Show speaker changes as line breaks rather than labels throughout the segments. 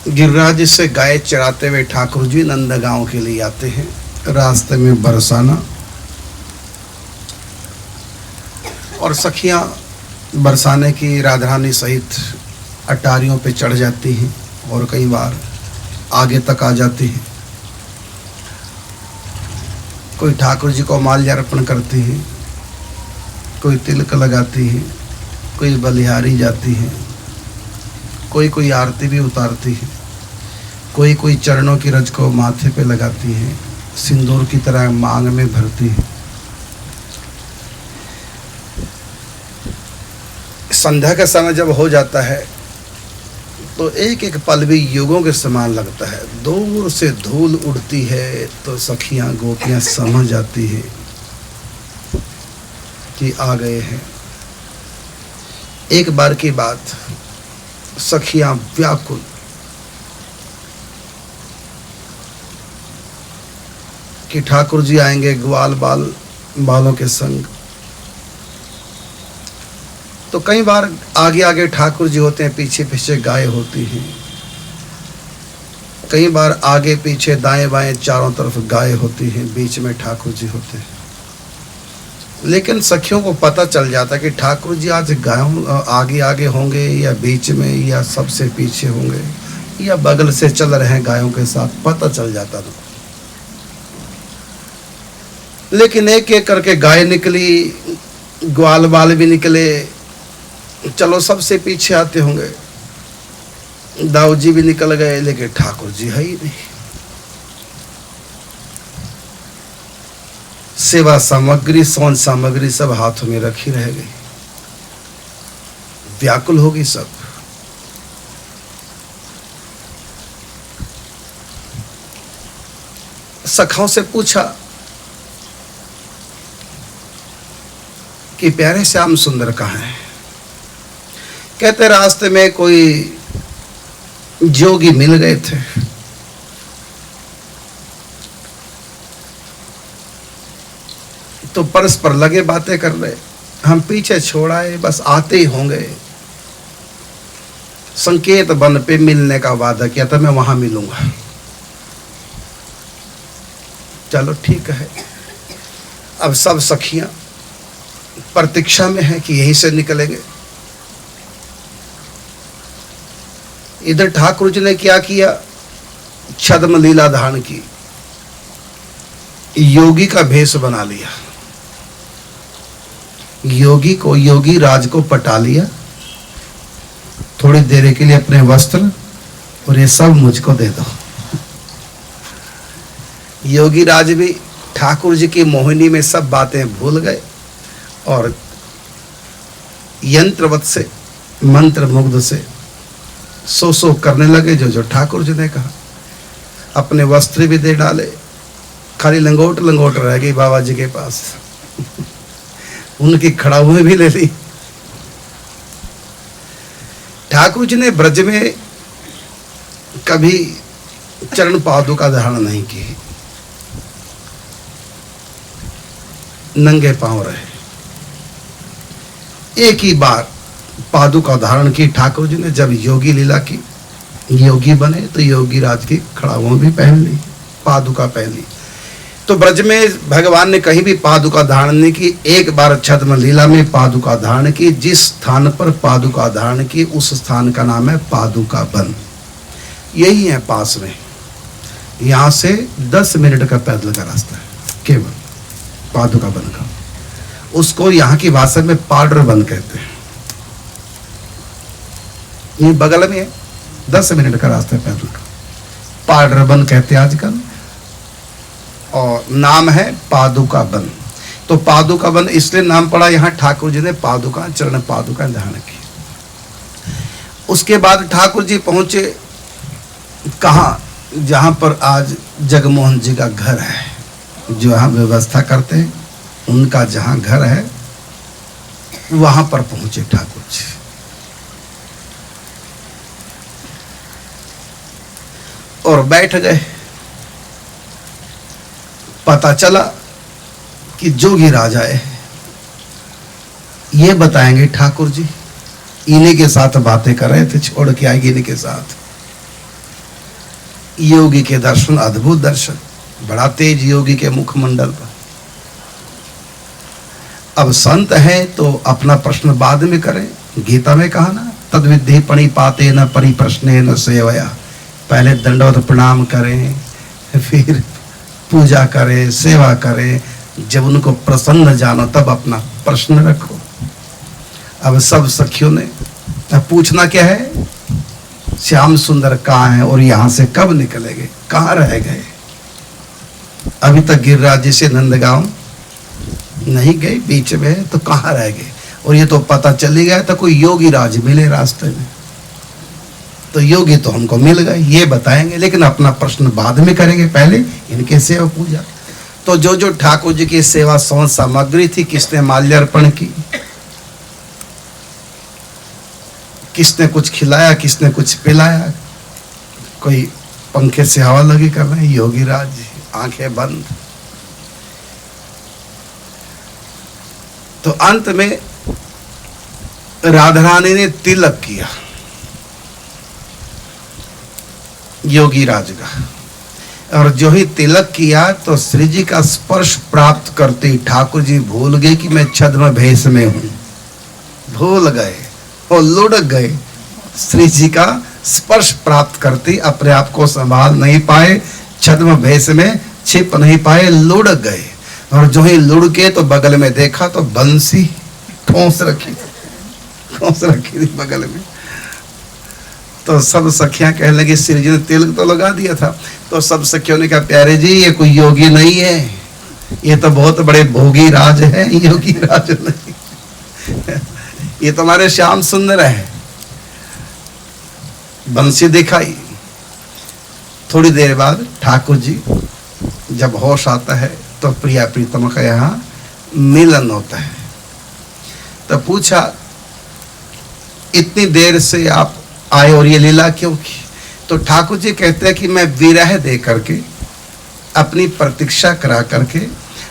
गिरिराज से गाय चराते हुए ठाकुर जी नंदगांव के लिए आते हैं। रास्ते में बरसाना और सखियां बरसाने की राधारानी सहित अटारियों पे चढ़ जाती हैं और कई बार आगे तक आ जाती हैं। कोई ठाकुर जी को माल्यार्पण करती हैं, कोई तिलक लगाती है, कोई बलिहारी जाती है, कोई कोई आरती भी उतारती है, कोई कोई चरणों की रज को माथे पे लगाती है, सिंदूर की तरह मांग में भरती है। संध्या का समय जब हो जाता है तो एक एक पल भी युगों के समान लगता है। दूर से धूल उड़ती है तो सखियां गोपियां समझ जाती है कि आ गए हैं। एक बार की बात, सखियां व्याकुल कि ठाकुर जी आएंगे ग्वाल बालों के संग। तो कई बार आगे आगे ठाकुर जी होते हैं, पीछे पीछे गाय होती हैं। कई बार आगे पीछे दाएं बाएं चारों तरफ गाय होती हैं, बीच में ठाकुर जी होते हैं। लेकिन सखियों को पता चल जाता कि ठाकुर जी आज गायों आगे आगे होंगे या बीच में या सबसे पीछे होंगे या बगल से चल रहे हैं गायों के साथ, पता चल जाता था। लेकिन एक एक करके गाय निकली, ग्वाल बाल भी निकले, चलो सबसे पीछे आते होंगे, दाऊ जी भी निकल गए, लेकिन ठाकुर जी है ही नहीं। सेवा सामग्री सौन सामग्री सब हाथों में रखी रह गई, व्याकुल होगी सब। सखाओं से पूछा कि प्यारे श्याम सुंदर कहाँ है? कहते रास्ते में कोई जोगी मिल गए थे, तो परस्पर लगे बातें कर रहे। हम पीछे छोड़ आए, बस आते ही होंगे। संकेत वन पे मिलने का वादा किया था, मैं वहां मिलूंगा। चलो ठीक है। अब सब सखियां प्रतीक्षा में है कि यहीं से निकलेंगे। इधर ठाकुर जी ने क्या किया? छद्म लीला धारण की, योगी का भेष बना लिया, योगी को योगी राज को पटा लिया। थोड़ी देर के लिए अपने वस्त्र और ये सब मुझको दे दो। योगी राज भी ठाकुर जी की मोहिनी में सब बातें भूल गए और यंत्रवत से मंत्र मुग्ध से सो करने लगे जो ठाकुर जी ने कहा। अपने वस्त्र भी दे डाले, खाली लंगोट रह गई बाबा जी के पास। उनकी खड़ाऊं भी ले ली। ठाकुर जी ने ब्रज में कभी चरण पादुका धारण नहीं की, नंगे पांव रहे। एक ही बार पादुका धारण की ठाकुर जी ने, जब योगी लीला की, योगी बने तो योगी राज की खड़ाऊं भी पहन ली, पादुका पहन ली। तो ब्रज में भगवान ने कहीं भी पादुका धारण नहीं की। एक बार छद्म लीला में पादुका धारण की। जिस स्थान पर पादुका धारण की उस स्थान का नाम है पादुका वन। यही है पास में, यहां से 10 मिनट का पैदल का रास्ता है केवल पादुका वन का। उसको यहाँ की भाषा में पाडर वन कहते हैं। ये बगल में है, 10 मिनट का रास्ता है पैदल का, पाडर वन कहते हैं आजकल, और नाम है पादुका वन। तो पादुका वन इसलिए नाम पड़ा, यहाँ ठाकुर जी ने पादुका चरण पादुका धारण की। उसके बाद ठाकुर जी पहुंचे कहाँ? जहाँ पर आज जगमोहन जी का घर है, जो यहाँ व्यवस्था करते हैं, उनका जहाँ घर है वहां पर पहुंचे ठाकुर जी। और बैठ गए। पता चला कि जोगी राजा है, ये बताएंगे ठाकुर जी। इन्हीं के साथ बातें कर रहे थे, छोड़ के आएंगे इन्हीं के साथ। योगी के दर्शन, अद्भुत दर्शन, बड़ा तेज योगी के मुखमंडल पर। अब संत है तो अपना प्रश्न बाद में करें। गीता में कहा ना, तद विद्धि पणिपाते न परिप्रश्ने न सेवया। पहले दंडवत प्रणाम करें, फिर पूजा करें, सेवा करें, जब उनको प्रसन्न जानो तब अपना प्रश्न रखो। अब सब सखियों ने अब पूछना क्या है, श्याम सुंदर कहाँ है और यहाँ से कब निकलेंगे, कहाँ रह गए। अभी तक गिरिराज जी से नंदगांव नहीं गए, बीच में है तो कहाँ रह गए। और ये तो पता चली गया था कोई योगी राज मिले रास्ते में, तो योगी तो हमको मिल गए, ये बताएंगे, लेकिन अपना प्रश्न बाद में करेंगे, पहले इनके सेवा पूजा। तो जो जो ठाकुर जी की सेवा सौंध सामग्री थी, किसने माल्यार्पण की, किसने कुछ खिलाया, किसने कुछ पिलाया, कोई पंखे से हवा लगी कर रहे हैं, योगी राज जी आंखें बंद। तो अंत में राधा रानी ने तिलक किया योगी राज का, और जो ही तिलक किया तो श्री जी का स्पर्श प्राप्त करते ही ठाकुर जी भूल गए कि मैं छद्म भेष में हूं, भूल गए और लुढ़क गए। श्री जी का स्पर्श प्राप्त करते अपने आप को संभाल नहीं पाए, छद्म भेष में छिप नहीं पाए, लुढ़क गए। और जो ही लुढ़के तो बगल में देखा तो बंसी ठोंस रखी थी बगल में। तो सब सखियां कहने लगी, श्री जी ने तिलक तो लगा दिया था। तो सब सखियों ने कहा, प्यारे जी ये कोई योगी नहीं है, ये तो बहुत बड़े भोगी राज है, योगी राज नहीं, ये तो हमारे श्याम सुंदर है। बंसी दिखाई। थोड़ी देर बाद ठाकुर जी जब होश आता है तो प्रिया प्रीतम का यहाँ मिलन होता है। तो पूछा, इतनी देर से आप आए और ये लीला क्यों की। तो ठाकुर जी कहते हैं कि मैं विरह दे करके, अपनी प्रतीक्षा करा करके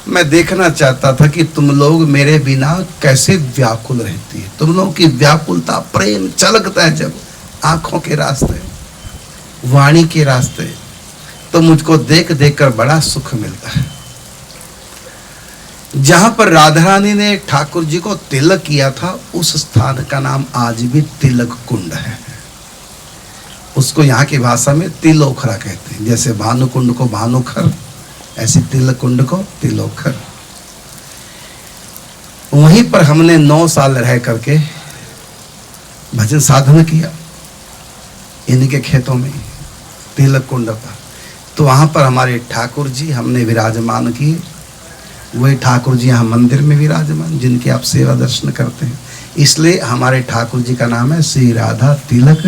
मैं देखना चाहता था कि तुम लोग मेरे बिना कैसे व्याकुल रहती है। तुम लोगों की व्याकुलता, प्रेम छलकता है जब आंखों के रास्ते, वाणी के रास्ते, तो मुझको देख देख कर बड़ा सुख मिलता है। जहां पर राधा रानी ने ठाकुर जी को तिलक किया था, उस स्थान का नाम आज भी तिलक कुंड है। उसको यहाँ की भाषा में तिलोखरा कहते हैं। जैसे भानुकुंड को भानुखर, ऐसे तिलक कुंड को तिलोखर। वहीं पर हमने 9 साल रह करके भजन साधना किया, इनके खेतों में तिलक कुंड पर। तो वहां पर हमारे ठाकुर जी हमने विराजमान किए। वही ठाकुर जी यहाँ मंदिर में विराजमान, जिनके आप सेवा दर्शन करते हैं। इसलिए हमारे ठाकुर जी का नाम है श्री राधा तिलक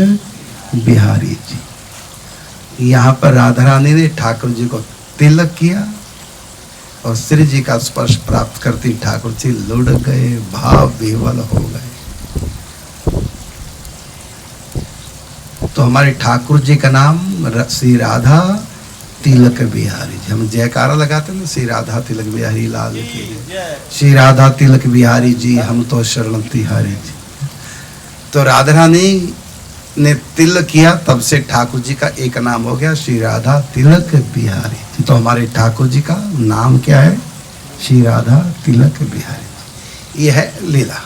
बिहारी जी। यहाँ पर राधा रानी ने ठाकुर जी को तिलक किया और श्री जी का स्पर्श प्राप्त करती ठाकुर जी लुढ़क गए, भाव विह्वल हो गए। तो हमारे ठाकुर जी का नाम श्री राधा तिलक बिहारी जी। हम जयकारा लगाते हैं ना, श्री राधा तिलक बिहारी लाल की, श्री राधा तिलक बिहारी जी हम तो शरण तिहारी जी। तो राधा रानी ने तिलक किया, तब से ठाकुर जी का एक नाम हो गया श्री राधा तिलक बिहारी। तो हमारे ठाकुर जी का नाम क्या है? श्री राधा तिलक बिहारी। यह है लीला।